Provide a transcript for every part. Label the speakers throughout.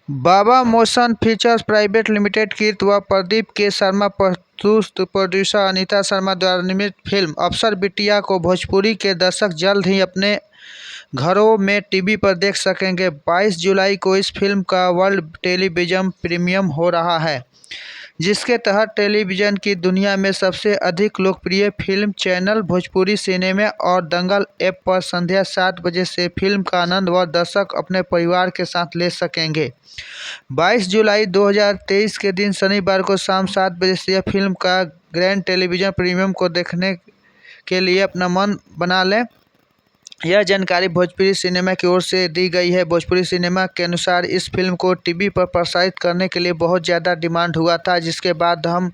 Speaker 1: बाबा motion pictures private limited की व प्रदीप के शर्मा प्रोड्यूसर अनीता शर्मा द्वारा निर्मित फिल्म अफसर बिटिया को भोजपुरी के दर्शक जल्द ही अपने घरों में टीवी पर देख सकेंगे। 22 जुलाई को इस फिल्म का वर्ल्ड टेलीविजन प्रीमियम हो रहा है, जिसके तहत टेलीविज़न की दुनिया में सबसे अधिक लोकप्रिय फिल्म चैनल भोजपुरी सिनेमा और दंगल ऐप पर संध्या 7 बजे से फिल्म का आनंद व दर्शक अपने परिवार के साथ ले सकेंगे। 22 जुलाई 2023 के दिन शनिवार को शाम 7 बजे से यह फिल्म का ग्रैंड टेलीविज़न प्रीमियम को देखने के लिए अपना मन बना लें। यह जानकारी भोजपुरी सिनेमा की ओर से दी गई है। भोजपुरी सिनेमा के अनुसार इस फिल्म को टीवी पर प्रसारित करने के लिए बहुत ज़्यादा डिमांड हुआ था, जिसके बाद हम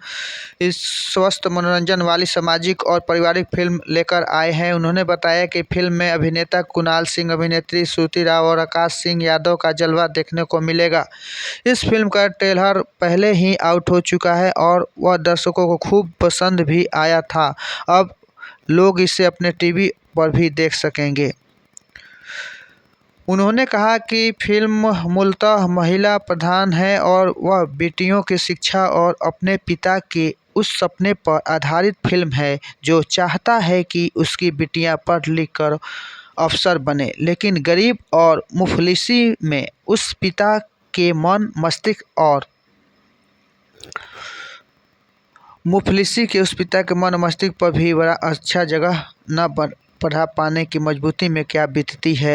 Speaker 1: इस स्वस्थ मनोरंजन वाली सामाजिक और पारिवारिक फिल्म लेकर आए हैं। उन्होंने बताया कि फिल्म में अभिनेता कुणाल सिंह, अभिनेत्री श्रुति राव और आकाश सिंह यादव का जलवा देखने को मिलेगा। इस फिल्म का ट्रेलर पहले ही आउट हो चुका है और वह दर्शकों को खूब पसंद भी आया था। अब लोग इसे अपने टीवी पर भी देख सकेंगे। उन्होंने कहा कि फिल्म मूलतः महिला प्रधान है और वह बेटियों की शिक्षा और अपने पिता के उस सपने पर आधारित फिल्म है जो चाहता है कि उसकी बेटियां पढ़ लिख कर अफसर बने, लेकिन गरीब और मुफलिसी में उस पिता के मन मस्तिष्क और पर भी बड़ा अच्छा जगह न पढ़ा पाने की मजबूरी में क्या बीतती है।